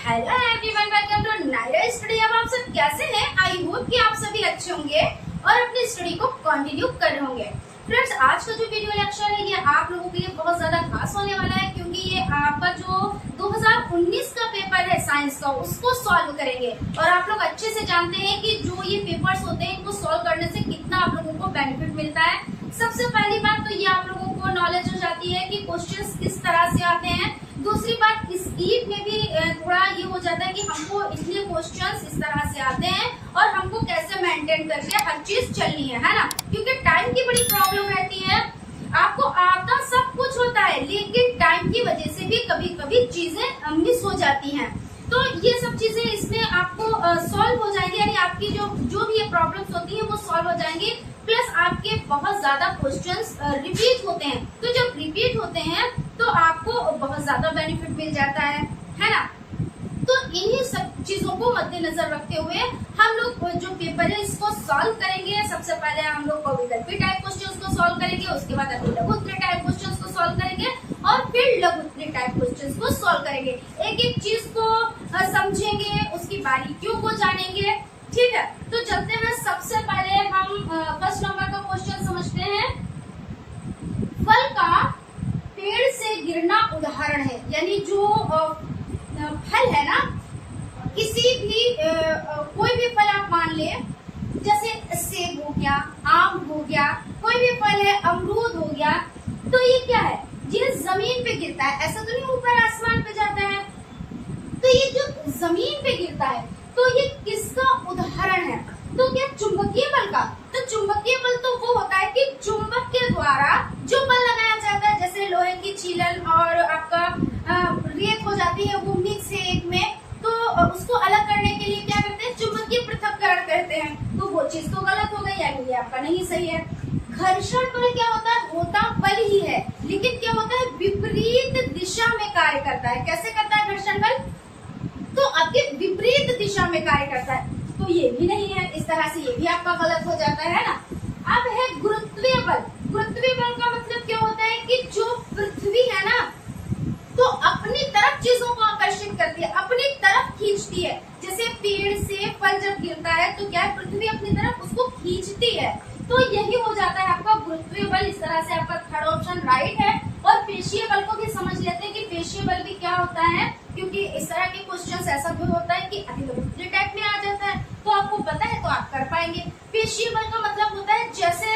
Hello everyone, welcome to Naira study. अब आप सब कैसे हैं? आई होप कि आप सभी अच्छे होंगे और अपनी स्टडी को कंटिन्यू कर रहे होंगे। फ्रेंड्स, आज का जो वीडियो लेक्चर है ये आप लोगों के लिए बहुत ज्यादा खास होने वाला है, क्योंकि ये आपका जो 2019 का पेपर है साइंस का उसको सॉल्व करेंगे। और आप लोग अच्छे से जानते हैं कि जो ये पेपर्स होते हैं इनको सॉल्व करने से कितना आप लोगों को बेनिफिट मिलता है। सबसे पहली बात तो ये आप लोगों को नॉलेज हो जाती है कि क्वेश्चंस किस तरह से आते हैं। दूसरी बात, इस ईद में भी थोड़ा ये हो जाता है कि हमको इसलिए क्वेश्चंस इस तरह से आते हैं और हमको कैसे मेंटेन करके हर चीज चलनी है ना, क्योंकि टाइम की बड़ी प्रॉब्लम रहती है। आपको आता सब कुछ होता है, लेकिन टाइम की वजह से भी कभी कभी चीजें मिस हो जाती हैं। तो ये सब चीजें इसमें आपको सॉल्व हो जाएंगी, यानी आपकी जो भी ये प्रॉब्लम्स होती है वो सॉल्व हो जाएंगी। प्लस आपके बहुत ज्यादा क्वेश्चंस रिपीट होते हैं, तो जब रिपीट होते हैं तो आपको बहुत ज्यादा बेनिफिट मिल जाता है ना। तो इन्हीं सब चीजों को मद्देनजर रखते हुए हम लोग जो पेपर है इसको सॉल्व करेंगे। सबसे पहले हम लोग बहुविकल्पी टाइप क्वेश्चंस को सॉल्व करेंगे, उसके बाद लघुत्तरीय टाइप क्वेश्चंस को सॉल्व करेंगे और फिर लघुत्तरीय टाइप क्वेश्चंस को सॉल्व करेंगे। एक एक चीज को समझेंगे, उसकी बारीकियों को जानेंगे। ठीक है, तो चलते हैं। सबसे पहले हम फर्स्ट नंबर का क्वेश्चन समझते हैं। फल का पेड़ से गिरना उदाहरण है, यानी जो फल है ना, किसी भी कोई भी फल आप मान ले, जैसे सेब हो गया, आम हो गया, कोई भी फल है, अमरूद हो गया, तो ये क्या है? ये जमीन पे गिरता है, ऐसा तो नहीं ऊपर आसमान पे जाता है। तो ये जो जमीन पे गिरता है तो ये किसका उदाहरण है? तो क्या चुंबकीय बल का? तो चुंबकीय बल तो वो होता है कि चुंबक के द्वारा जो बल लगाया जाता है, जैसे लोहे की छीलन और आपका रेत हो जाती है, वो मिक्स है एक में, तो उसको अलग करने के लिए क्या करते हैं? चुंबकीय पृथक्करण करते हैं। तो वो चीज तो गलत हो गई, यानी ये आपका नहीं सही है। घर्षण बल क्या होता है? होता बल ही है, लेकिन क्या होता है? विपरीत दिशा में कार्य करता है। कैसे करता है घर्षण बल? तो आपके विपरीत दिशा में कार्य करता है, तो ये भी नहीं है। इस तरह से ये भी आपका गलत हो जाता है ना। अब है गुरुत्वीय बल। गुरुत्वीय बल का मतलब क्या होता है कि जो पृथ्वी है ना, तो अपनी तरफ चीजों को आकर्षित करती है, अपनी तरफ खींचती है। जैसे पेड़ से फल जब गिरता है तो क्या है? पृथ्वी अपनी तरफ उसको खींचती है, तो यही हो जाता है आपका गुरुत्वीय बल। इस तरह से आपका थर्ड ऑप्शन राइट है। और पेशीय बल को भी समझ लेते हैं कि पेशीय बल भी क्या होता है, क्योंकि इस तरह के क्वेश्चंस ऐसा भी होता है कि अधिलघुत्तरीय टाइप में आ जाता है, तो आपको पता है तो आप कर पाएंगे। पेशीय बल का मतलब होता है जैसे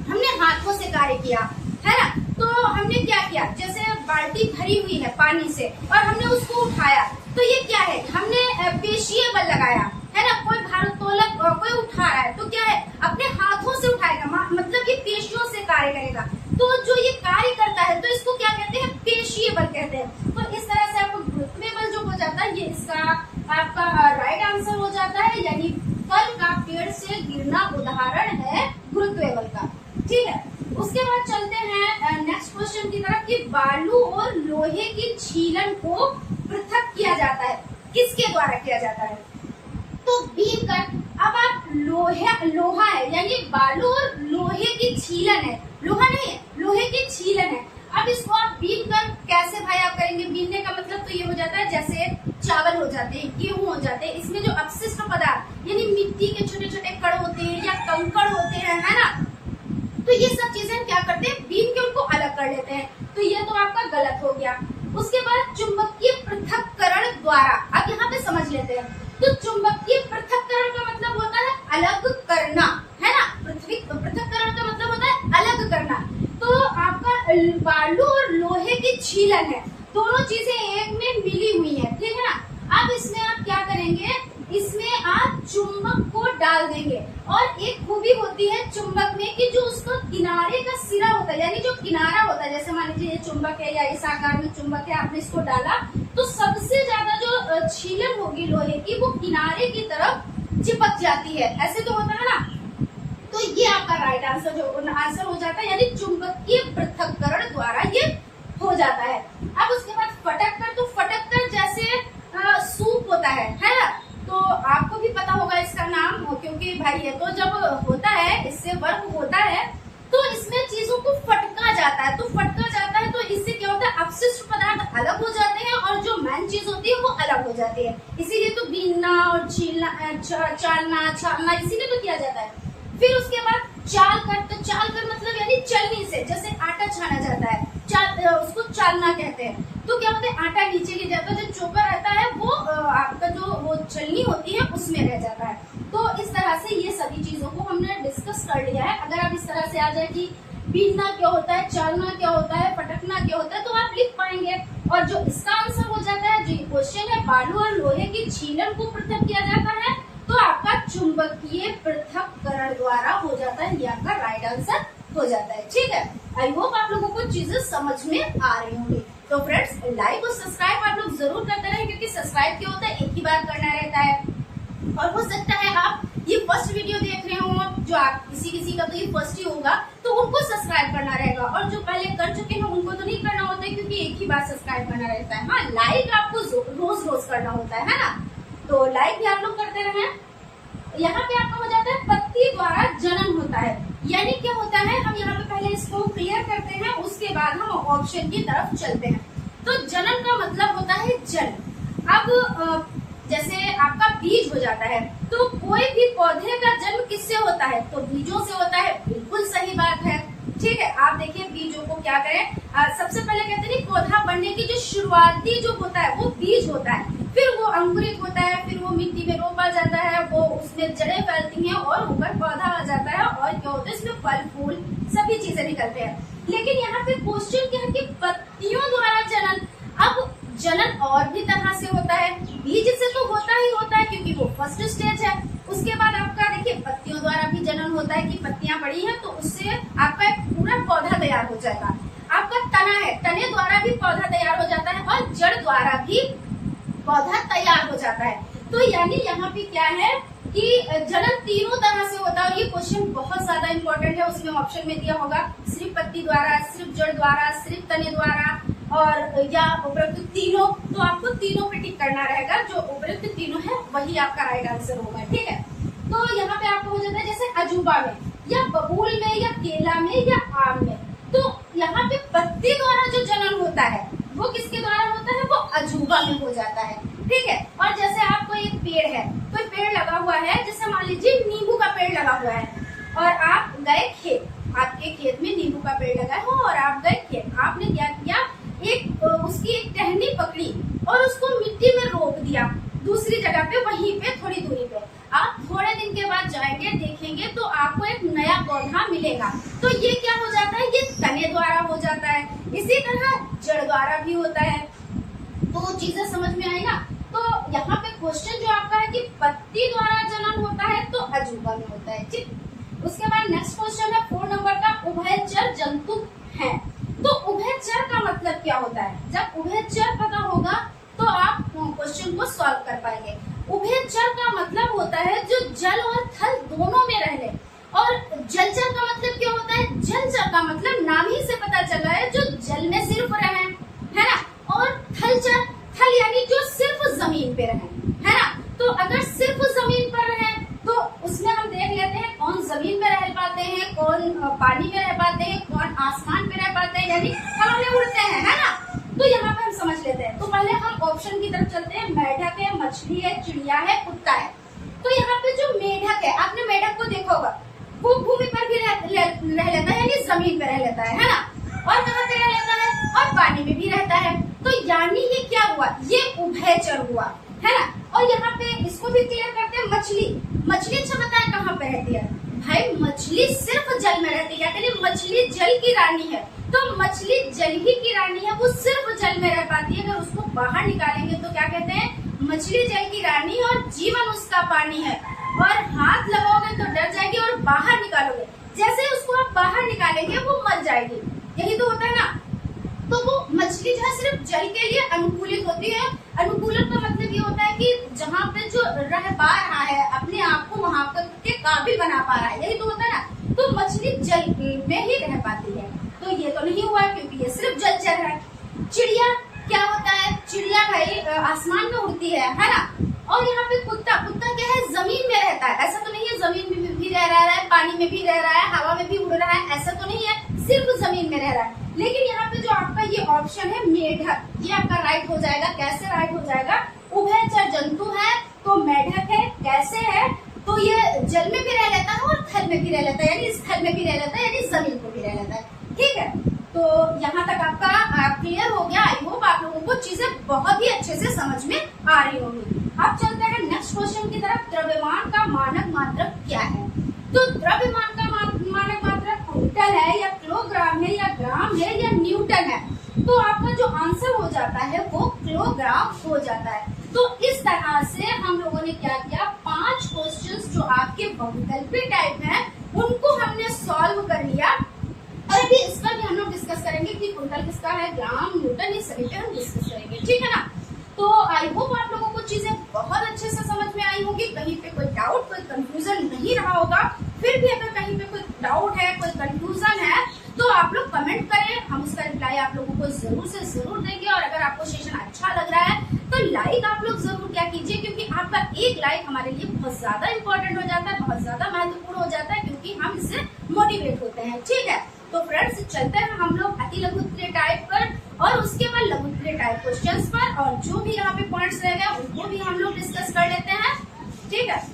हमने हाथों से कार्य किया है ना, तो हमने क्या किया? जैसे बाल्टी भरी हुई है पानी से और हमने उसको उठाया, तो ये क्या है? हमने पेशीय बल लगाया है ना। कोई भारोत्तोलक कोई उठा रहा है तो क्या है? अपने हाथों से उठाएगा, मतलब ये पेशियों से कार्य करेगा। तो जो ये कार्य करता है तो इसको क्या कहते हैं? पेशीय बल कहते हैं। तो इस तरह से आपको गुरुत्वीय बल जो हो जाता है, ये इसका आपका राइट आंसर हो जाता है, यानी फल का पेड़ से गिरना उदाहरण है गुरुत्वीय बल का। ठीक है, उसके बाद चलते हैं नेक्स्ट क्वेश्चन की तरफ कि बालू और लोहे की छीलन को पृथक किया जाता है, किसके द्वारा किया जाता है? तो बीम कर। अब आप लोहा है, यानी बालू और लोहे की छीलन है, लोहा नहीं है, लोहे की छीलन है। अब इसको आप बीम कर कैसे भाई आप करेंगे? बीनने का मतलब तो ये हो जाता है जैसे चावल हो जाते हैं, गेहूं हो जाते हैं, इसमें जो अपशिष्ट पदार्थ यानी मिट्टी के छोटे छोटे कण होते हैं या कंकड़ होते हैं, है ना, तो ये सब चीजें क्या करते हैं? बीम के उनको अलग कर लेते हैं। तो ये तो आपका गलत हो गया। उसके बाद चुंबकीय पृथक्करण द्वारा, अब यहाँ पे समझ लेते हैं। तो चुंबकीय पृथक्करण का मतलब होता है अलग करना, है ना। पृथक्करण का मतलब होता है अलग करना। तो आपका बालू और लोहे की छीलन है, दोनों चीजें एक में मिली हुई है, ठीक है ना। अब इसमें आप क्या करेंगे? इसमें आप चुंबक को डाल देंगे। और एक खूबी होती है चुंबक में कि जो उसका किनारे का सिरा होता है, यानी जो किनारा होता है, जैसे मान लीजिए ये चुंबक है या इस आकार में चुंबक है, आपने इसको डाला तो सबसे ज्यादा जो छीलन होगी लोहे की वो किनारे की तरफ चिपक जाती है, ऐसे तो होता है ना। तो ये आपका राइट आंसर हो जाता है, यानी चुंबकीय पृथक्करण द्वारा ये हो जाता है। अब उसके बाद फटक कर। तो फटक कर जैसे सूप होता है ना, तो आपको भी पता होगा इसका नाम, क्योंकि भाई ये तो जब होता है, इससे वर्क होता है, तो इसमें चीजों को फटका जाता है। तो फटका जाता है तो इससे क्या होता है? अपशिष्ट पदार्थ अलग हो जाते हैं और जो मेन हर चीज होती है वो अलग हो जाती है। इसीलिए तो बीनना और छीलना, चालना, छालना इसीलिए तो किया जाता है। फिर उसके बाद चाल कर, तो चाल कर मतलब यानी चलनी से, जैसे आटा छाना जाता है, उसको चालना कहते हैं। तो क्या होता है, आटा नीचे गिर जाता है, जो चोकर रहता है वो आपका जो वो चलनी होती है उसमें रह जाता है। तो इस तरह से ये सभी चीजों को हमने डिस्कस कर लिया है। अगर आप इस तरह से आ जाए कि बीनना क्या होता है, चालना क्या होता है, पटकना क्या होता है, तो आप लिख पाएंगे। और जो इसका आंसर हो जाता है, जो क्वेश्चन है, बालू और लोहे की छीलन को पृथक किया जाता है, तो आपका चुंबकीय पृथक्करण द्वारा हो जाता है। ये आपका राइट आंसर हो जाता है। ठीक है, आई होप आप लोगों को चीजें समझ में आ रही होंगी। तो फ्रेंड्स, लाइक और सब्सक्राइब आप लोग जरूर करते रहें, क्योंकि सब्सक्राइब क्या होता है, एक ही बार करना रहता है। और हो सकता है आप ये फर्स्ट वीडियो देख रहे हो, जो आप किसी का तो ये फर्स्ट ही होगा, तो उनको सब्सक्राइब करना रहेगा। और जो पहले कर चुके हैं उनको तो नहीं करना होता है, क्योंकि एक ही बार सब्सक्राइब करना रहता है। हाँ, लाइक आपको रोज रोज करना होता है ना, तो लाइक भी आप लोग करते रहें। यहाँ पे आपका हो जाता है पत्ती द्वारा जनन होता है, यानी क्या होता है, हम यहाँ पे पहले इसको क्लियर करते हैं, उसके बाद हम ऑप्शन की तरफ चलते हैं। तो जनन का मतलब होता है जल। अब जैसे आपका बीज हो जाता है, तो कोई भी पौधे का जन्म किससे होता है, तो बीजों से होता है। बिल्कुल सही बात है। ठीक है, आप देखिए बीजों को क्या करें, सबसे पहले कहते हैं पौधा बनने की जो शुरुआती जो होता है वो बीज होता है, फिर वो अंकुरित होता है, फिर वो मिट्टी में रोपा जाता है, वो उसमें जड़ें फैलती हैं और ऊपर पौधा आ जाता है, और क्या होता है इसमें फल फूल सभी चीजें निकलते हैं। लेकिन यहाँ पे क्वेश्चन क्या है कि पत्तियों द्वारा जनन। अब जनन और भी तरह से होता है, बीज से तो होता ही होता है क्योंकि वो फर्स्ट स्टेज है। उसके बाद आपका देखिए पत्तियों द्वारा भी जनन होता है कि पत्तियां पड़ी हैं तो उससे आपका एक पूरा पौधा तैयार हो जाएगा। आपका तना है, तने द्वारा भी पौधा तैयार हो जाता है, और जड़ द्वारा भी पौधा तैयार हो जाता है। तो यानी यहाँ पे क्या है कि जनन तीनों तरह से होता है। और ये क्वेश्चन बहुत ज्यादा इंपॉर्टेंट है, उसमें ऑप्शन में दिया होगा सिर्फ पत्ती द्वारा, सिर्फ जड़ द्वारा, सिर्फ तने द्वारा, और या उपयुक्त तीनों। तो आपको तीनों पे टिक करना रहेगा, जो उपयुक्त तीनों है वही आपका राइट आंसर होगा। ठीक है, तो यहाँ पे आपको हो जाता है जैसे अजूबा में, या बबूल में, या केला में, या आम में। तो यहाँ पे पत्ती द्वारा जो जनन होता है वो किसके द्वारा होता है, वो अजूबा में हो जाता है। ठीक है, और जैसे आपको एक पेड़ है, कोई पेड़ लगा हुआ है, जैसे मान लीजिए नींबू का पेड़ लगा हुआ है, और आप गए खेत, आपके खेत में नींबू का पेड़ लगा हो, और आप गए खेत, आपने क्या किया, उसकी एक टहनी पकड़ी और उसको मिट्टी में रोप दिया दूसरी जगह पे, वहीं पे थोड़ी दूरी पे। आप थोड़े दिन के बाद जाएंगे, देखेंगे तो आपको एक नया पौधा मिलेगा। तो ये क्या हो जाता है, ये तने द्वारा हो जाता है। इसी तरह जड़ द्वारा भी होता है। तो चीजें समझ में आई ना। तो यहाँ पे क्वेश्चन जो आपका है कि पत्ती द्वारा जनन होता है तो अजूबा में होता है। ठीक, उसके बाद नेक्स्ट क्वेश्चन है 4 नंबर का, उभयचर जंतु है। तो उभयचर का मतलब क्या होता है, जब उभयचर पता होगा तो आप क्वेश्चन को सॉल्व कर पाएंगे। उभयचर का मतलब होता है जो जल और थल दोनों में रह ले। और जलचर का मतलब क्या होता है, जलचर का मतलब नाम ही से पता चला है जो जल में सिर्फ रहे, है ना। और थलचर, थल यानी जो सिर्फ जमीन पे रहे, है ना। तो अगर सिर्फ जमीन पर रहे तो उसमें हम देख लेते हैं कौन जमीन पे रह पाते हैं, कौन पानी में रह पाते हैं, कौन आसमान पे रह पाते हैं, यानी हवा में उड़ते हैं, है ना। तो यहाँ पे हम समझ लेते हैं। तो पहले हम ऑप्शन की तरफ चलते हैं। मेढक है, मछली है, चिड़िया है, कुत्ता है। तो यहाँ पे जो मेढक है, आपने मेढक को देखा होगा, वो भूमि पर भी रह लेता है, यानी जमीन पे रह लेता है ना। और कहाँ पे रह लेता है, और पानी में भी रहता है। तो यानी ये क्या हुआ, ये उभयचर हुआ, है ना। और यहाँ पे इसको भी क्लियर करते हैं। मछली, मछली अच्छा बताए कहाँ पे रहती है, भाई मछली सिर्फ जल में रहती है, यानी मछली जल की रानी है। तो मछली जल ही की रानी है, वो सिर्फ जल में रह पाती है। अगर उसको बाहर निकालेंगे तो क्या कहते हैं, मछली जल की रानी और जीवन उसका पानी है। और हाथ लगाओगे तो डर जाएगी, और बाहर निकालोगे, जैसे ही उसको आप बाहर निकालेंगे वो मर जाएगी। यही तो होता है ना। तो वो मछली जो है सिर्फ जल के लिए अनुकूलित होती है। अनुकूलन का मतलब ये होता है कि जहाँ पे जो रह पा रहा है, अपने आप को वहां पर के काबिल बना पा रहा है, यही तो होता है ना। तो मछली जल में ही रह पाती है। तो ये तो नहीं हुआ क्योंकि ये सिर्फ जलचर है। चिड़िया क्या होता है, चिड़िया भाई आसमान में उड़ती है ना। और यहाँ पे कुत्ता, कुत्ता क्या है, जमीन में रहता है। ऐसा तो नहीं है जमीन में भी रह रहा है, पानी में भी रह रहा है, हवा में भी उड़ रहा है, ऐसा तो नहीं है, सिर्फ जमीन में रह रहा है। लेकिन यहाँ पे जो आपका ये ऑप्शन है मेढक, ये आपका राइट हो जाएगा। कैसे राइट हो जाएगा? उभयचर जंतु है तो मेढक है। कैसे है? तो ये जल में भी रह लेता है और थल में भी रह लेता है, यानी स्थल में भी रह लेता है, यानी जमीन को भी रह लेता है। ठीक है, तो यहाँ तक आपका क्लियर हो गया। आई होप आप लोगों को चीजें बहुत ही अच्छे से समझ में आ रही होंगी। अब चलते हैं नेक्स्ट क्वेश्चन की तरफ। द्रव्यमान का मानक मात्रक क्या है? तो द्रव्यमान का मानक मात्रक क्विंटल है या किलोग्राम है या ग्राम है या न्यूटन है? तो आपका जो आंसर हो जाता है वो किलोग्राम हो जाता है। तो इस तरह से हम लोगों ने क्या किया, 5 क्वेश्चंस जो आपके बहुविकल्पी टाइप हैं उनको हमने सॉल्व कर लिया। और अभी इस पर भी हम लोग डिस्कस करेंगे कि क्विंटल किसका है, ग्राम, न्यूटन, ये सभी पे हम डिस्कस करेंगे। ठीक है ना? तो आई होप आप लोगों को चीजें बहुत अच्छे से समझ में आई होगी। कहीं पे कोई डाउट, कोई कंफ्यूजन नहीं रहा होगा। फिर भी अगर कहीं पे कोई डाउट है, कोई कंफ्यूजन है, तो आप लोग कमेंट करें, हम उसका रिप्लाई आप लोगों को जरूर से जरूर देंगे। और अगर आपको सेशन अच्छा लग रहा है तो लाइक आप लोग जरूर क्या कीजिए, क्योंकि आपका एक लाइक हमारे लिए बहुत ज्यादा इंपॉर्टेंट हो जाता है, बहुत ज्यादा महत्वपूर्ण हो जाता है, क्योंकि हम इससे मोटिवेट होते हैं। ठीक है, तो फ्रेंड्स चलते हैं हम लोग अति लघु उत्तरीय टाइप पर और उसके बाद लघु उत्तरीय टाइप क्वेश्चंस पर, और जो भी यहाँ पे पॉइंट्स रह गए उनको भी हम लोग डिस्कस कर लेते हैं। ठीक है,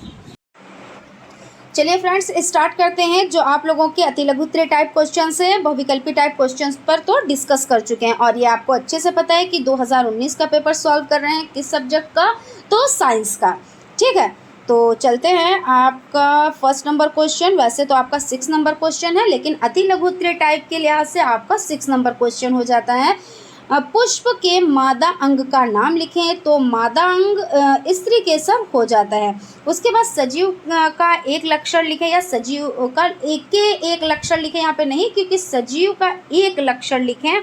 चलिए फ्रेंड्स स्टार्ट करते हैं। जो आप लोगों के अति लघु उत्तरीय टाइप क्वेश्चंस है, बहुविकल्पी टाइप क्वेश्चंस पर तो डिस्कस कर चुके हैं, और ये आपको अच्छे से पता है कि 2019 का पेपर सॉल्व कर रहे हैं। किस सब्जेक्ट का? तो साइंस का। ठीक है, तो चलते हैं। आपका फर्स्ट नंबर क्वेश्चन, वैसे तो आपका 6 नंबर क्वेश्चन है, लेकिन अति लघु उत्तरीय टाइप के लिहाज से आपका 6 नंबर क्वेश्चन हो जाता है। पुष्प के मादा अंग का नाम लिखें। तो मादा अंग स्त्री केसर हो जाता है। उसके बाद सजीव का एक लक्षण लिखें, या सजीव का एक लक्षण लिखें। यहाँ पे नहीं, क्योंकि सजीव का एक लक्षण लिखें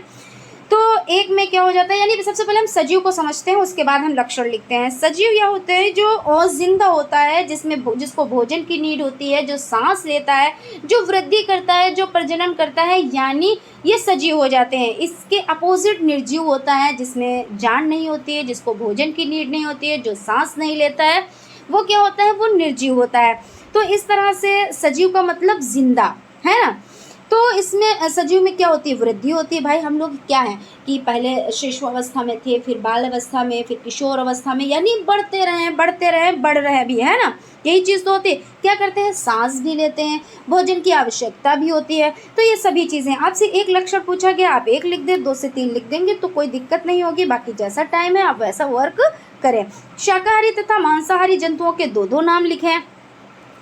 तो एक में क्या हो जाता है, यानी सबसे पहले हम सजीव को समझते हैं, उसके बाद हम लक्षण लिखते हैं। सजीव यह होते हैं जो जिंदा होता है, जिसको भोजन की नीड होती है, जो सांस लेता है, जो वृद्धि करता है, जो प्रजनन करता है, यानी ये सजीव हो जाते हैं। इसके अपोजिट निर्जीव होता है, जिसमें जान नहीं होती है, जिसको भोजन की नीड नहीं होती है, जो सांस नहीं लेता है, वो क्या होता है, वो निर्जीव होता है। तो इस तरह से सजीव का मतलब जिंदा है ना। तो इसमें सजीव में क्या होती है, वृद्धि होती है। भाई हम लोग क्या है कि पहले शिशु अवस्था में थे, फिर बाल अवस्था में, फिर किशोर अवस्था में, यानी बढ़ते रहें बढ़ रहे भी, है ना। यही चीज़ तो होती है। क्या करते हैं, सांस भी लेते हैं, भोजन की आवश्यकता भी होती है। तो ये सभी चीज़ें। आपसे एक लक्षण पूछा गया, आप 1 लिख दें, 2 से 3 लिख देंगे तो कोई दिक्कत नहीं होगी। बाकी जैसा टाइम है आप वैसा वर्क करें। शाकाहारी तथा मांसाहारी जंतुओं के 2-2 नाम लिखें।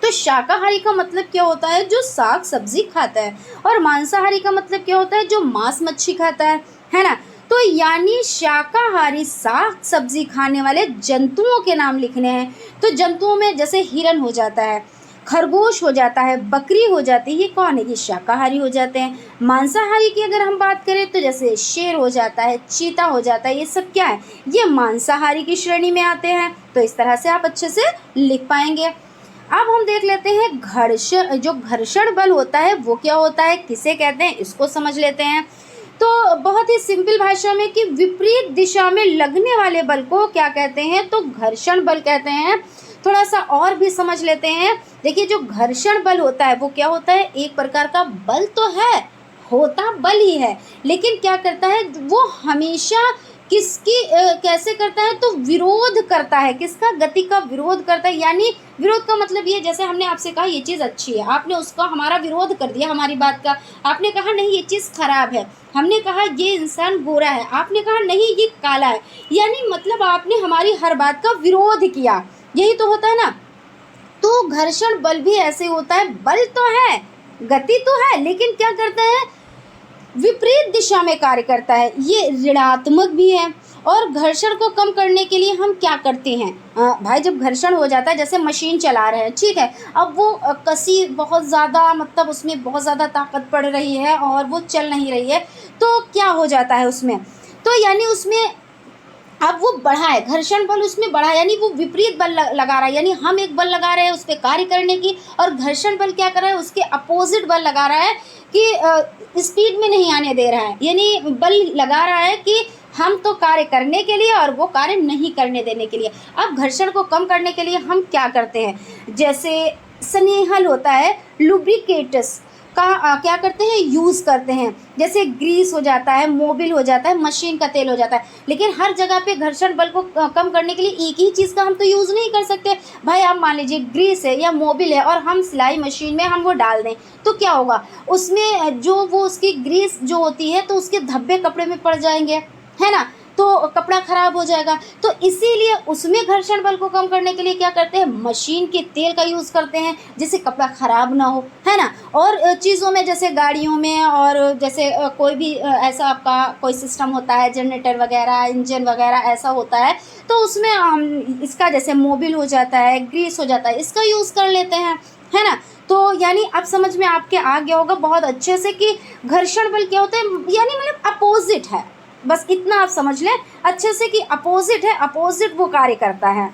तो शाकाहारी का मतलब क्या होता है, जो साग सब्जी खाता है, और मांसाहारी का मतलब क्या होता है, जो मांस मच्छी खाता है ना। तो यानी शाकाहारी साग सब्जी खाने वाले जंतुओं के नाम लिखने हैं। तो जंतुओं में जैसे हिरन हो जाता है, खरगोश हो जाता है, बकरी हो जाती है, ये कौन है, ये शाकाहारी हो जाते हैं। मांसाहारी की अगर हम बात करें तो जैसे शेर हो जाता है, चीता हो जाता है, ये सब क्या है, ये मांसाहारी की श्रेणी में आते हैं। तो इस तरह से आप अच्छे से लिख पाएंगे। अब हम देख लेते हैं जो घर्षण बल होता है वो क्या होता है, किसे कहते हैं, इसको समझ लेते हैं। तो बहुत ही सिंपल भाषा में कि विपरीत दिशा में लगने वाले बल को क्या कहते हैं, तो घर्षण बल कहते हैं। थोड़ा सा और भी समझ लेते हैं। देखिए जो घर्षण बल होता है वो क्या होता है, एक प्रकार का बल तो है, होता बल ही है, लेकिन क्या करता है वो हमेशा किसकी कैसे करता है, तो विरोध करता है। किसका, गति का विरोध करता है। यानी विरोध का मतलब ये, जैसे हमने आपसे कहा ये चीज़ अच्छी है, आपने उसका हमारा विरोध कर दिया, हमारी बात का। आपने कहा नहीं ये चीज़ खराब है, हमने कहा ये इंसान गोरा है, आपने कहा नहीं ये काला है, यानी मतलब आपने हमारी हर बात का विरोध किया। यही तो होता है ना। तो घर्षण बल भी ऐसे होता है, बल तो है, गति तो है, लेकिन क्या करता है, विपरीत दिशा में कार्य करता है। ये ऋणात्मक भी है। और घर्षण को कम करने के लिए हम क्या करते हैं, भाई जब घर्षण हो जाता है, जैसे मशीन चला रहे हैं, ठीक है, अब वो कसी बहुत ज़्यादा, मतलब उसमें बहुत ज़्यादा ताकत पड़ रही है और वो चल नहीं रही है, तो क्या हो जाता है उसमें, तो यानी उसमें अब वो बढ़ा है, घर्षण बल उसमें बढ़ा है, यानी वो विपरीत बल लगा रहा है। यानी हम एक बल लगा रहे हैं उस पर कार्य करने की, और घर्षण बल क्या कर रहा है, उसके अपोजिट बल लगा रहा है कि स्पीड में नहीं आने दे रहा है। यानी बल लगा रहा है कि हम तो कार्य करने के लिए और वो कार्य नहीं करने देने के लिए। अब घर्षण को कम करने के लिए हम क्या करते हैं, जैसे स्नेहल होता है, लुब्रिकेटस का क्या करते हैं, यूज़ करते हैं। जैसे ग्रीस हो जाता है, मोबिल हो जाता है, मशीन का तेल हो जाता है। लेकिन हर जगह पे घर्षण बल को कम करने के लिए एक ही चीज़ का हम तो यूज़ नहीं कर सकते। भाई आप मान लीजिए ग्रीस है या मोबिल है और हम सिलाई मशीन में हम वो डाल दें तो क्या होगा, उसमें जो वो उसकी ग्रीस जो होती है तो उसके धब्बे कपड़े में पड़ जाएंगे, है ना, तो कपड़ा ख़राब हो जाएगा। तो इसीलिए उसमें घर्षण बल को कम करने के लिए क्या करते हैं, मशीन के तेल का यूज़ करते हैं जिससे कपड़ा ख़राब ना हो, है ना। और चीज़ों में जैसे गाड़ियों में और जैसे कोई भी ऐसा आपका कोई सिस्टम होता है, जनरेटर वगैरह, इंजन वगैरह ऐसा होता है, तो उसमें इसका जैसे मोबिल हो जाता है, ग्रीस हो जाता है, इसका यूज़ कर लेते हैं, है ना। तो यानी अब समझ में आपके आ गया होगा बहुत अच्छे से कि घर्षण बल क्या होता है, यानी मतलब अपोजिट है। बस इतना आप समझ लें अच्छे से कि अपोजिट है, अपोजिट वो कार्य करता है।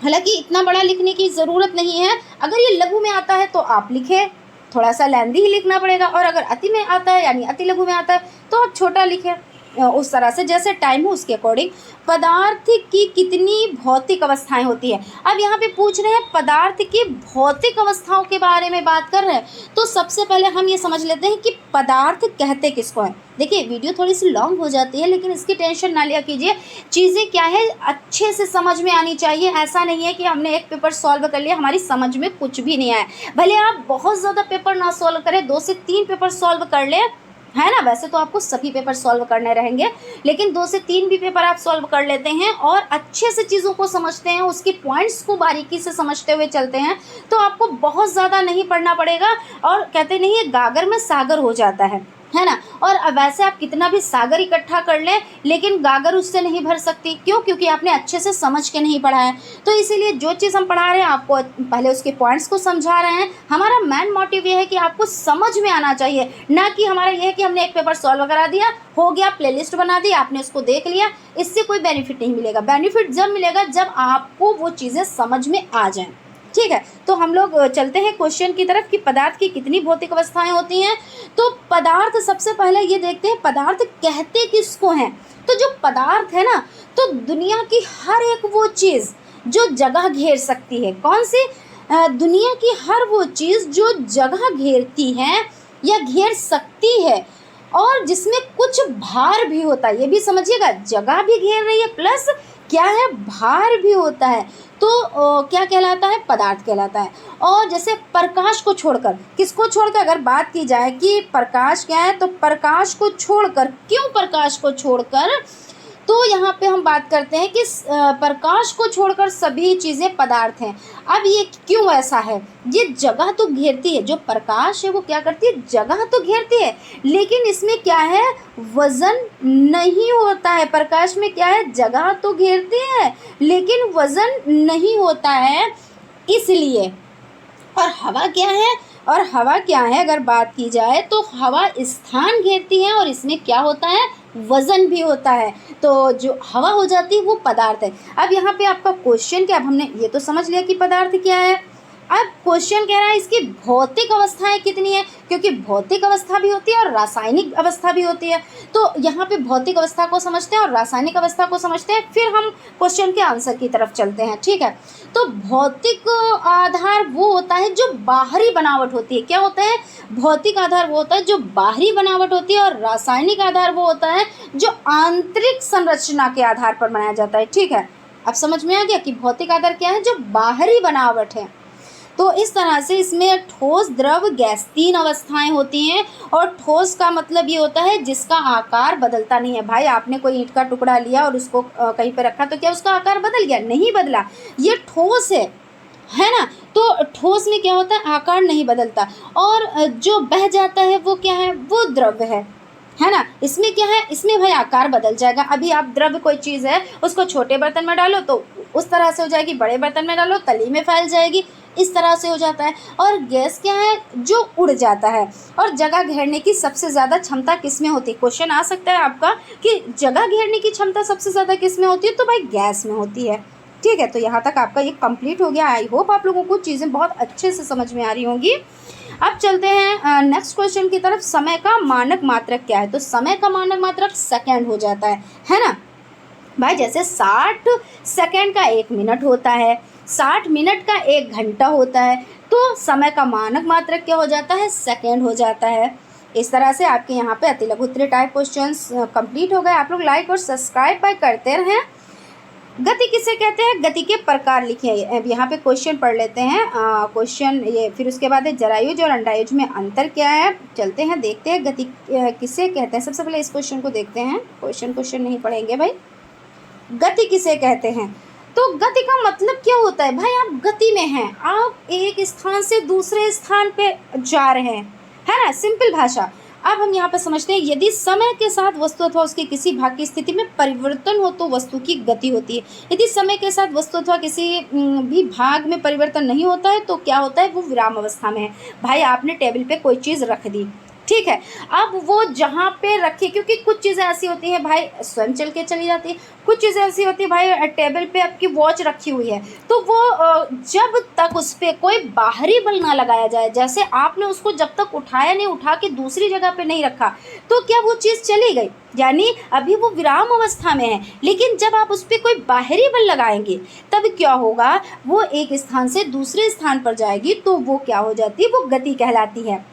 हालांकि इतना बड़ा लिखने की ज़रूरत नहीं है, अगर ये लघु में आता है तो आप लिखें, थोड़ा सा लेंदी ही लिखना पड़ेगा, और अगर अति में आता है यानी अति लघु में आता है तो आप छोटा लिखें, उस तरह से जैसे टाइम हो उसके अकॉर्डिंग। पदार्थ की कितनी भौतिक अवस्थाएं होती है। अब यहाँ पे पूछ रहे हैं पदार्थ की भौतिक अवस्थाओं के बारे में बात कर रहे हैं, तो सबसे पहले हम ये समझ लेते हैं कि पदार्थ कहते किसको हैं। देखिए वीडियो थोड़ी सी लॉन्ग हो जाती है, लेकिन इसकी टेंशन ना लिया कीजिए, चीज़ें क्या है अच्छे से समझ में आनी चाहिए। ऐसा नहीं है कि हमने एक पेपर सॉल्व कर लिया, हमारी समझ में कुछ भी नहीं आया। भले आप बहुत ज़्यादा पेपर ना सॉल्व करें, 2 से 3 पेपर सॉल्व कर लें, है ना, वैसे तो आपको सभी पेपर सॉल्व करने रहेंगे, लेकिन 2 से 3 भी पेपर आप सॉल्व कर लेते हैं और अच्छे से चीज़ों को समझते हैं, उसके पॉइंट्स को बारीकी से समझते हुए चलते हैं, तो आपको बहुत ज़्यादा नहीं पढ़ना पड़ेगा। और कहते नहीं है गागर में सागर हो जाता है ना। और वैसे आप कितना भी सागर इकट्ठा कर लें, लेकिन गागर उससे नहीं भर सकती। क्यों? क्योंकि आपने अच्छे से समझ के नहीं पढ़ा है। तो इसीलिए जो चीज़ हम पढ़ा रहे हैं आपको पहले उसके पॉइंट्स को समझा रहे हैं। हमारा मेन मोटिव ये है कि आपको समझ में आना चाहिए, ना कि हमारा ये है कि हमने एक पेपर सॉल्व करा दिया, हो गया, प्लेलिस्ट बना दी, आपने उसको देख लिया। इससे कोई बेनिफिट नहीं मिलेगा। बेनिफिट जब मिलेगा जब आपको वो चीज़ें समझ में आ जाएं। ठीक है, तो हम लोग चलते हैं क्वेश्चन की तरफ कि पदार्थ की कितनी भौतिक अवस्थाएं होती हैं। तो पदार्थ सबसे पहले ये देखते हैं पदार्थ कहते किसको हैं। तो जो पदार्थ है ना, तो दुनिया की हर एक वो चीज़ जो जगह घेर सकती है। कौन सी? दुनिया की हर वो चीज़ जो जगह घेरती है या घेर सकती है और जिसमें कुछ भार भी होता है। ये भी समझिएगा, जगह भी घेर रही है प्लस क्या है, भार भी होता है, तो क्या कहलाता है? पदार्थ कहलाता है। और जैसे प्रकाश को छोड़कर, किसको छोड़कर अगर बात की जाए कि प्रकाश क्या है, तो प्रकाश को छोड़कर, क्यों प्रकाश को छोड़कर, तो यहाँ पे हम बात करते हैं कि प्रकाश को छोड़कर सभी चीज़ें पदार्थ हैं। अब ये क्यों ऐसा है? ये जगह तो घेरती है, जो प्रकाश है वो क्या करती है, जगह तो घेरती है, लेकिन इसमें क्या है, वज़न नहीं होता है। प्रकाश में क्या है, जगह तो घेरती है लेकिन वज़न नहीं होता है, इसलिए। और हवा क्या है, और हवा क्या है अगर बात की जाए तो हवा स्थान घेरती है और इसमें क्या होता है, वज़न भी होता है। तो जो हवा हो जाती है वो पदार्थ है। अब यहाँ पे आपका क्वेश्चन क्या, अब हमने ये तो समझ लिया कि पदार्थ क्या है। अब क्वेश्चन कह रहा है इसकी भौतिक अवस्थाएं कितनी है, क्योंकि भौतिक अवस्था भी होती है और रासायनिक अवस्था भी होती है। तो यहाँ पे भौतिक अवस्था को समझते हैं और रासायनिक अवस्था को समझते हैं, फिर हम क्वेश्चन के आंसर की तरफ चलते हैं। ठीक है, तो भौतिक आधार वो होता है जो बाहरी बनावट होती है। क्या होता है? भौतिक आधार वो होता है जो बाहरी बनावट होती है, और रासायनिक आधार वो होता है जो आंतरिक संरचना के आधार पर बनाया जाता है। ठीक है, अब समझ में आ गया कि भौतिक आधार क्या है, जो बाहरी बनावट है। तो इस तरह से इसमें ठोस, द्रव, गैस 3 अवस्थाएं होती हैं। और ठोस का मतलब ये होता है जिसका आकार बदलता नहीं है। भाई आपने कोई ईंट का टुकड़ा लिया और उसको कहीं पे रखा, तो क्या उसका आकार बदल गया? नहीं बदला, ये ठोस है ना। तो ठोस में क्या होता है, आकार नहीं बदलता। और जो बह जाता है वो क्या है, वो द्रव है ना। इसमें क्या है, इसमें भाई आकार बदल जाएगा। अभी आप द्रव्य कोई चीज़ है उसको छोटे बर्तन में डालो तो उस तरह से हो जाएगी, बड़े बर्तन में डालो तली में फैल जाएगी, इस तरह से हो जाता है। और गैस क्या है, जो उड़ जाता है। और जगह घेरने की सबसे ज़्यादा क्षमता किस में होती है? क्वेश्चन आ सकता है आपका कि जगह घेरने की क्षमता सबसे ज़्यादा किस में होती है, तो भाई गैस में होती है। ठीक है, तो यहाँ तक आपका ये कंप्लीट हो गया। आई होप आप लोगों को चीज़ें बहुत अच्छे से समझ में आ रही होंगी। अब चलते हैं नेक्स्ट क्वेश्चन की तरफ। समय का मानक मात्रक क्या है? तो समय का मानक मात्रक सेकंड हो जाता है ना भाई। जैसे 60 सेकंड का 1 मिनट होता है, 60 मिनट का 1 घंटा होता है। तो समय का मानक मात्रक क्या हो जाता है, सेकेंड हो जाता है। इस तरह से आपके यहाँ पे अति लघु उत्तरीय टाइप क्वेश्चंस कंप्लीट हो गए। आप लोग लाइक और सब्सक्राइब बाय करते रहें। गति किसे कहते हैं, गति के प्रकार लिखिए। अब यहाँ पे क्वेश्चन पढ़ लेते हैं क्वेश्चन ये, फिर उसके बाद है जरायुज और अंडायुज में अंतर क्या है। चलते हैं देखते हैं गति किसे कहते हैं। सबसे पहले इस क्वेश्चन को देखते हैं, क्वेश्चन नहीं पढ़ेंगे भाई। गति किसे कहते हैं, तो गति का मतलब क्या होता है भाई, आप गति में हैं, आप एक स्थान से दूसरे स्थान पे जा रहे हैं, है ना, सिंपल भाषा। अब हम यहाँ पर समझते हैं, यदि समय के साथ वस्तु अथवा उसके किसी भाग की स्थिति में परिवर्तन हो तो वस्तु की गति होती है। यदि समय के साथ वस्तु अथवा किसी भी भाग में परिवर्तन नहीं होता है तो क्या होता है, वो विराम अवस्था में है। भाई आपने टेबल पे कोई चीज़ रख दी, ठीक है, अब वो जहाँ पे रखी, क्योंकि कुछ चीज़ें ऐसी होती हैं भाई स्वयं चल के चली जाती है, कुछ चीज़ें ऐसी होती है भाई टेबल पे आपकी वॉच रखी हुई है, तो वो जब तक उस पर कोई बाहरी बल ना लगाया जाए, जैसे आपने उसको जब तक उठाया नहीं, उठा के दूसरी जगह पे नहीं रखा, तो क्या वो चीज़ चली गई, यानी अभी वो विराम अवस्था में है। लेकिन जब आप उस पर कोई बाहरी बल लगाएंगे तब क्या होगा, वो एक स्थान से दूसरे स्थान पर जाएगी, तो वो क्या हो जाती है, वो गति कहलाती है।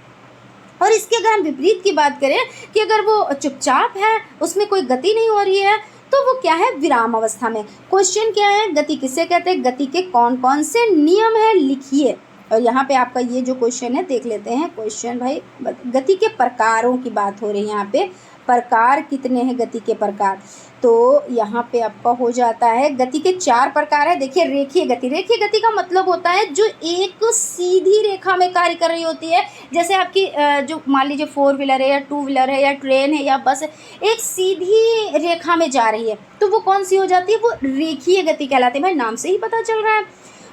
और इसके अगर हम विपरीत की बात करें कि अगर वो चुपचाप है, उसमें कोई गति नहीं हो रही है, तो वो क्या है, विराम अवस्था में। क्वेश्चन क्या है, गति किसे कहते हैं, गति के कौन कौन से नियम है लिखिए। और यहाँ पे आपका ये जो क्वेश्चन है देख लेते हैं। क्वेश्चन भाई गति के प्रकारों की बात हो रही है, यहाँ पे प्रकार कितने हैं गति के प्रकार, तो यहाँ पे आपका हो जाता है गति के 4 प्रकार है। देखिए रेखीय गति, रेखीय गति का मतलब होता है जो एक सीधी रेखा में कार्य कर रही होती है। जैसे आपकी जो मान लीजिए 4 व्हीलर है या 2 व्हीलर है या ट्रेन है या बस है, एक सीधी रेखा में जा रही है, तो वो कौन सी हो जाती है, वो रेखीय गति कहलाती है। भाई नाम से ही पता चल रहा है।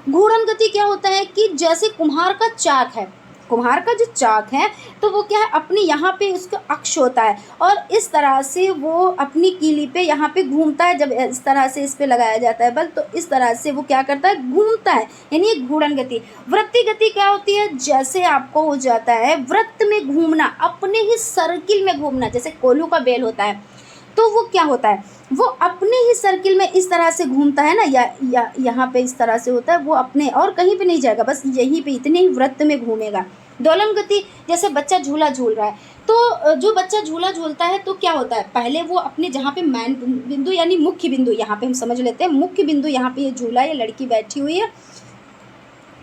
घूर्णन गति क्या होता है कि जैसे कुम्हार का चाक है, कुम्हार का जो चाक है तो वो क्या है, अपने यहाँ पे उसका अक्ष होता है और इस तरह से वो अपनी कीली पे यहाँ पे घूमता है। जब इस तरह से इस पे लगाया जाता है बल, तो इस तरह से वो क्या करता है, घूमता है, यानी ये घूर्णन गति। वृत्तीय गति क्या होती है, जैसे आपको हो जाता है वृत्त में घूमना, अपने ही सर्किल में घूमना, जैसे कोल्हू का बेल होता है तो वो क्या होता है, वो अपने ही सर्किल में इस तरह से घूमता है ना, या यहाँ पे इस तरह से होता है, वो अपने और कहीं पे नहीं जाएगा, बस यहीं पे इतने ही वृत्त में घूमेगा। दोलन गति, जैसे बच्चा झूला झूल रहा है, तो जो बच्चा झूला झूलता है तो क्या होता है, पहले वो अपने जहाँ पे मैन बिंदु यानी मुख्य बिंदु, यहाँ पे हम समझ लेते हैं मुख्य बिंदु, यहाँ पे ये झूला, ये लड़की बैठी हुई है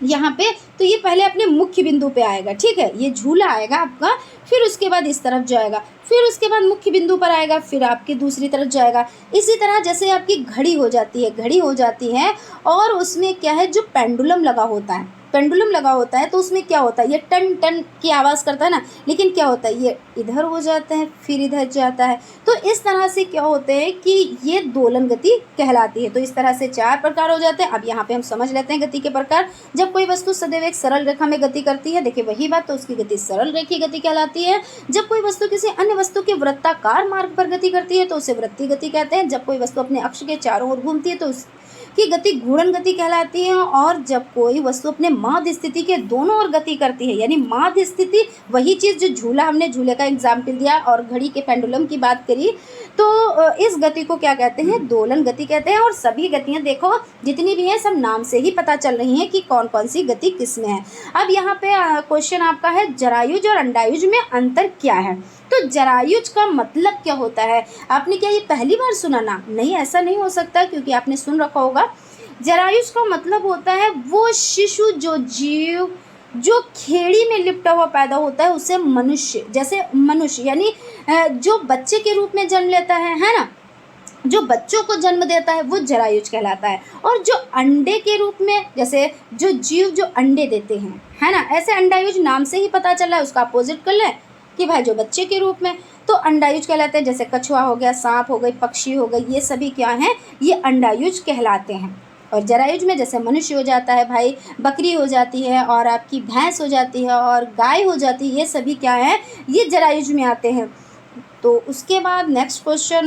यहाँ पे, तो ये पहले अपने मुख्य बिंदु पे आएगा, ठीक है, ये झूला आएगा आपका, फिर उसके बाद इस तरफ जाएगा, फिर उसके बाद मुख्य बिंदु पर आएगा, फिर आपकी दूसरी तरफ जाएगा। इसी तरह जैसे आपकी घड़ी हो जाती है, घड़ी हो जाती है और उसमें क्या है, जो पेंडुलम लगा होता है, पेंडुलम लगा होता है तो उसमें क्या होता है, ये टन टन की आवाज़ करता है ना, लेकिन क्या होता है, ये इधर हो जाता है फिर इधर जाता है, तो इस तरह से क्या होते हैं कि ये दोलन गति कहलाती है। तो इस तरह से 4 प्रकार हो जाते हैं। अब यहाँ पे हम समझ लेते हैं गति के प्रकार। जब कोई वस्तु सदैव एक सरल रेखा में गति करती है, देखिए वही बात, तो उसकी गति सरल रेखीय गति कहलाती है। जब कोई वस्तु किसी अन्य वस्तु के वृत्ताकार मार्ग पर गति करती है तो उसे वृत्तीय गति कहते हैं। जब कोई वस्तु अपने अक्ष के चारों ओर घूमती है तो की गति घूर्णन गति कहलाती है। और जब कोई वस्तु अपने माध्य स्थिति के दोनों ओर गति करती है, यानी माध्य स्थिति, वही चीज़ जो झूला, हमने झूले का एग्जाम्पल दिया और घड़ी के पेंडुलम की बात करी, तो इस गति को क्या कहते हैं, दोलन गति कहते हैं। और सभी गतियाँ देखो जितनी भी हैं सब नाम से ही पता चल रही हैं कि कौन कौन सी गति किस में है। अब यहाँ पे क्वेश्चन आपका है जरायुज और अंडायुज में अंतर क्या है। तो जरायुज का मतलब क्या होता है, आपने क्या ये पहली बार सुना ना, नहीं ऐसा नहीं हो सकता क्योंकि आपने सुन रखा होगा। जरायुज का मतलब होता है वो शिशु, जो जीव जो खेड़ी में लिपटा हुआ पैदा होता है उसे मनुष्य, जैसे मनुष्य यानी जो बच्चे के रूप में जन्म लेता है ना, जो बच्चों को जन्म देता है वो जरायुज कहलाता है। और जो अंडे के रूप में, जैसे जो जीव जो अंडे देते हैं, है ना, ऐसे अंडायुज नाम से ही पता चल रहा है, उसका अपोजिट कर लें कि भाई जो बच्चे के रूप में, तो अंडायुज कहलाते हैं। जैसे कछुआ हो गया, सांप हो गई, पक्षी हो गई, ये सभी क्या हैं, ये अंडायुज कहलाते हैं। और जरायुज में जैसे मनुष्य हो जाता है भाई, बकरी हो जाती है और आपकी भैंस हो जाती है और गाय हो जाती है, ये सभी क्या है, ये जरायुज में आते हैं। तो उसके बाद नेक्स्ट क्वेश्चन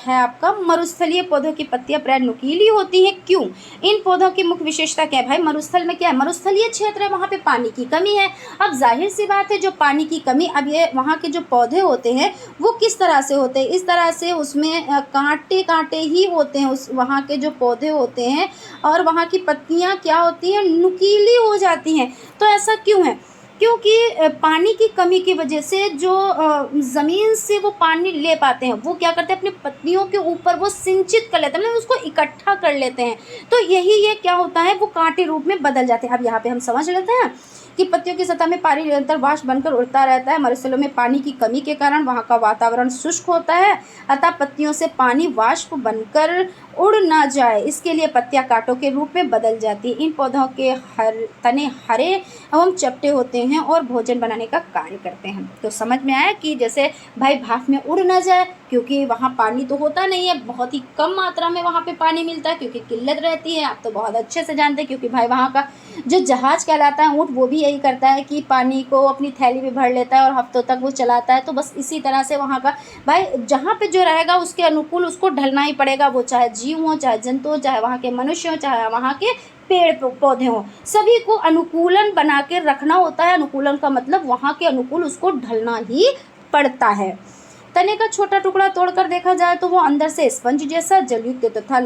है आपका, मरुस्थलीय पौधों की पत्तियां प्राय नुकीली होती हैं, क्यों? इन पौधों की मुख्य विशेषता क्या है भाई? मरुस्थल में क्या है, मरुस्थलीय क्षेत्र है, वहाँ पे पानी की कमी है। अब जाहिर सी बात है जो पानी की कमी, अब ये वहाँ के जो पौधे होते हैं वो किस तरह से होते हैं, इस तरह से उसमें कांटे कांटे ही होते हैं उस वहाँ के जो पौधे होते हैं, और वहाँ की पत्तियाँ क्या होती हैं, नुकीली हो जाती हैं। तो ऐसा क्यों है? क्योंकि पानी की कमी की वजह से जो ज़मीन से वो पानी ले पाते हैं, वो क्या करते हैं, अपनी पत्तियों के ऊपर वो सिंचित कर लेते हैं, मतलब उसको इकट्ठा कर लेते हैं। तो यही ये क्या होता है, वो कांटे रूप में बदल जाते हैं। अब यहाँ पे हम समझ लेते हैं कि पत्तियों की सतह में पानी निरंतर वाष्प बनकर उड़ता रहता है। मरुस्थलों में पानी की कमी के कारण वहाँ का वातावरण शुष्क होता है, अतः पत्तियों से पानी वाष्प बनकर उड़ ना जाए, इसके लिए पत्तियां कांटों के रूप में बदल जाती हैं। इन पौधों के तने हरे एवं चपटे होते हैं और भोजन बनाने का कार्य करते हैं। तो समझ में आया कि जैसे भाई भाप में उड़ ना जाए, क्योंकि वहाँ पानी तो होता नहीं है, बहुत ही कम मात्रा में वहाँ पे पानी मिलता है, क्योंकि किल्लत रहती है। आप तो बहुत अच्छे से जानते हैं, क्योंकि भाई वहाँ का जो जहाज कहलाता है ऊँट, वो भी यही करता है कि पानी को अपनी थैली में भर लेता है और हफ्तों तक वो चलाता है। तो बस इसी तरह से वहाँ का भाई जहाँ पे जो रहेगा उसके अनुकूल उसको ढलना ही पड़ेगा, वो चाहे जीव हो, चाहे जंतु हो, चाहे वहाँ के मनुष्य हो, चाहे वहाँ के पेड़ पौधे हों, सभी को अनुकूलन बना के रखना होता है। अनुकूलन का मतलब वहाँ के अनुकूल उसको ढलना ही पड़ता है। तने का छोटा टुकड़ा तोड़कर देखा जाए तो वो अंदर से स्पंज जैसा जलयुक्त तथा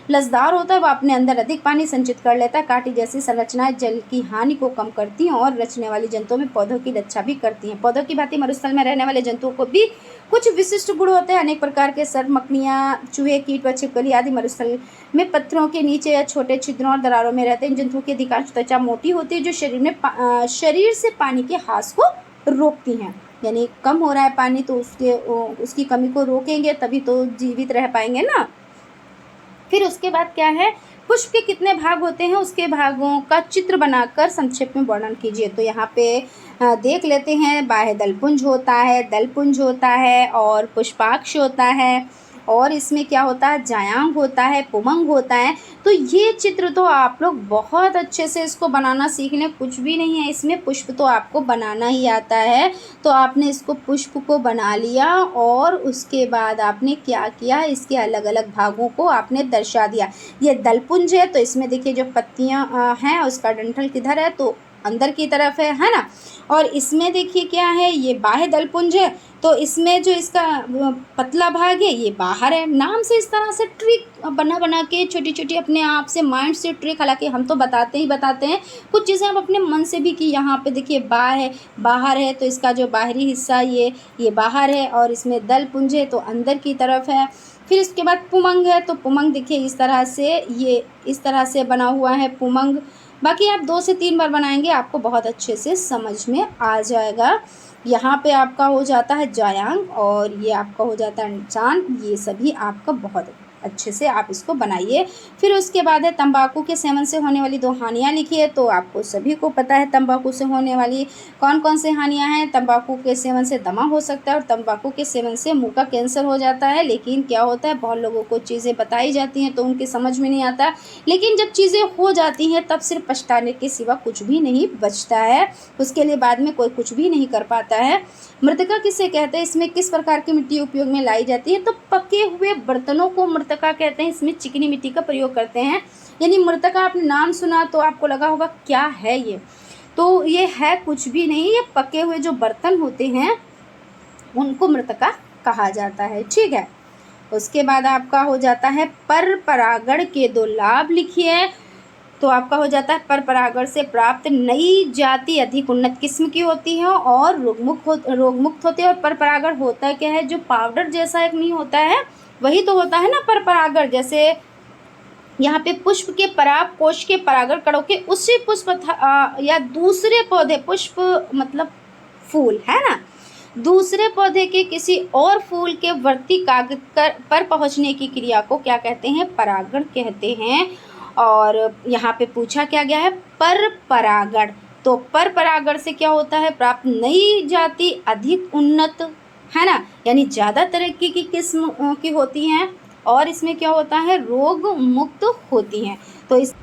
लसदार होता है। वह अपने अंदर अधिक पानी संचित कर लेता है। कांटे जैसी संरचनाएं जल की हानि को कम करती हैं और रचने वाली जंतुओं में पौधों की रक्षा भी करती हैं। पौधों की भांति मरुस्थल में रहने वाले जंतुओं को भी कुछ विशिष्ट गुण होते हैं। अनेक प्रकार के सर्प, मकड़ियाँ, चूहे, कीट व छिपकली आदि मरुस्थल में पत्थरों के नीचे या छोटे छिद्रों और दरारों में रहते हैं। इन जंतुओं की अधिकांश त्वचा मोटी होती है, जो शरीर से पानी के ह्रास को रोकती हैं। यानी कम हो रहा है पानी, तो उसकी कमी को रोकेंगे, तभी तो जीवित रह पाएंगे ना। फिर उसके बाद क्या है, पुष्प के कितने भाग होते हैं, उसके भागों का चित्र बनाकर संक्षेप में वर्णन कीजिए। तो यहाँ पे देख लेते हैं। बाह्य दलपुंज होता है, दलपुंज होता है और पुष्पाक्ष होता है, और इसमें क्या होता है, जायांग होता है, पुमंग होता है। तो ये चित्र तो आप लोग बहुत अच्छे से इसको बनाना सीख लें, कुछ भी नहीं है इसमें, पुष्प तो आपको बनाना ही आता है। तो आपने इसको पुष्प को बना लिया और उसके बाद आपने क्या किया, इसके अलग अलग भागों को आपने दर्शा दिया। ये दलपुंज है, तो इसमें देखिए जो पत्तियां हैं उसका डंठल किधर है, तो अंदर की तरफ है ना। और इसमें देखिए क्या है, ये बाह्य दलपुंज है, तो इसमें जो इसका पतला भाग है ये बाहर है। नाम से इस तरह से ट्रिक बना के छोटी छोटी अपने आप से माइंड से ट्रिक, हालांकि हम तो बताते हैं, कुछ चीज़ें हम अपने मन से भी, कि यहाँ पे देखिए बाहर है, तो इसका जो बाहरी हिस्सा ये बाहर है, और इसमें दलपुंज है तो अंदर की तरफ है। फिर इसके बाद पुमंग है, तो पुमंग देखिए इस तरह से, ये इस तरह से बना हुआ है पुमंग। बाकी आप 2 से 3 बार बनाएंगे, आपको बहुत अच्छे से समझ में आ जाएगा। यहाँ पे आपका हो जाता है जायांग और ये आपका हो जाता है चांद। ये सभी आपका बहुत अच्छे से आप इसको बनाइए। फिर उसके बाद है तंबाकू के सेवन से होने वाली 2 हानियाँ लिखिए। तो आपको सभी को पता है तंबाकू से होने वाली कौन कौन से हानियाँ हैं। तंबाकू के सेवन से दमा हो सकता है और तंबाकू के सेवन से मुंह का कैंसर हो जाता है। लेकिन क्या होता है, बहुत लोगों को चीज़ें बताई जाती हैं तो उनकी समझ में नहीं आता, लेकिन जब चीज़ें हो जाती हैं तब सिर्फ पछताने के सिवा कुछ भी नहीं बचता है। उसके लिए बाद में कोई कुछ भी नहीं कर पाता है। मृतिका किसे कहते हैं, इसमें किस प्रकार की मिट्टी उपयोग में लाई जाती है, तो पके हुए बर्तनों को मृतिका कहते हैं। इसमें चिकनी मिट्टी का प्रयोग करते हैं। यानी मृतिका आपने नाम सुना तो आपको लगा होगा क्या है ये, तो ये है कुछ भी नहीं, ये पके हुए जो बर्तन होते हैं उनको मृतिका कहा जाता है। ठीक है, उसके बाद आपका हो जाता है पर परागण के 2 लाभ लिखिए। तो आपका हो जाता है पर परागण से प्राप्त नई जाति अधिक उन्नत किस्म की होती है और रोगमुक्त होती है। और पर परागण होता क्या है, जो पाउडर जैसा एक नहीं होता है वही तो होता है ना पर परागण। जैसे यहाँ पे पुष्प के पराग कोश के परागण कणों के उसी पुष्प या दूसरे पौधे, पुष्प मतलब फूल है ना, दूसरे पौधे के किसी और फूल के वर्ती कागज पर पहुँचने की क्रिया को क्या कहते हैं, परागण कहते हैं। और यहाँ पे पूछा क्या गया है, पर परागण। तो पर परागण से क्या होता है, प्राप्त नई जाति अधिक उन्नत है ना, यानी ज़्यादा तरक्की की किस्म की होती हैं और इसमें क्या होता है, रोग मुक्त होती हैं। तो इस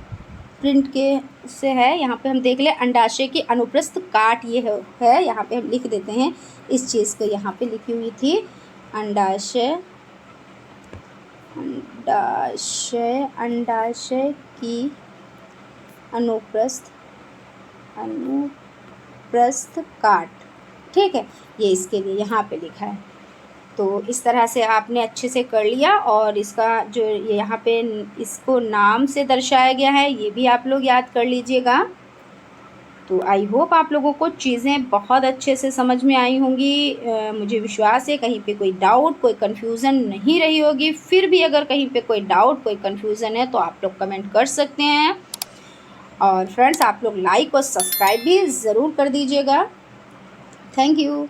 प्रिंट के से है, यहाँ पे हम देख लें अंडाशय की अनुप्रस्थ काट ये है, यहाँ पे हम लिख देते हैं इस चीज़ को, यहाँ पे लिखी हुई थी अंडाशय की अनुप्रस्थ काट। ठीक है, ये इसके लिए यहाँ पे लिखा है। तो इस तरह से आपने अच्छे से कर लिया और इसका जो ये यहाँ पे इसको नाम से दर्शाया गया है ये भी आप लोग याद कर लीजिएगा। तो आई होप आप लोगों को चीज़ें बहुत अच्छे से समझ में आई होंगी। मुझे विश्वास है कहीं पे कोई डाउट, कोई कन्फ्यूज़न नहीं रही होगी। फिर भी अगर कहीं पे कोई डाउट, कोई कन्फ्यूज़न है तो आप लोग कमेंट कर सकते हैं। और फ्रेंड्स, आप लोग लाइक और सब्सक्राइब भी ज़रूर कर दीजिएगा। Thank you.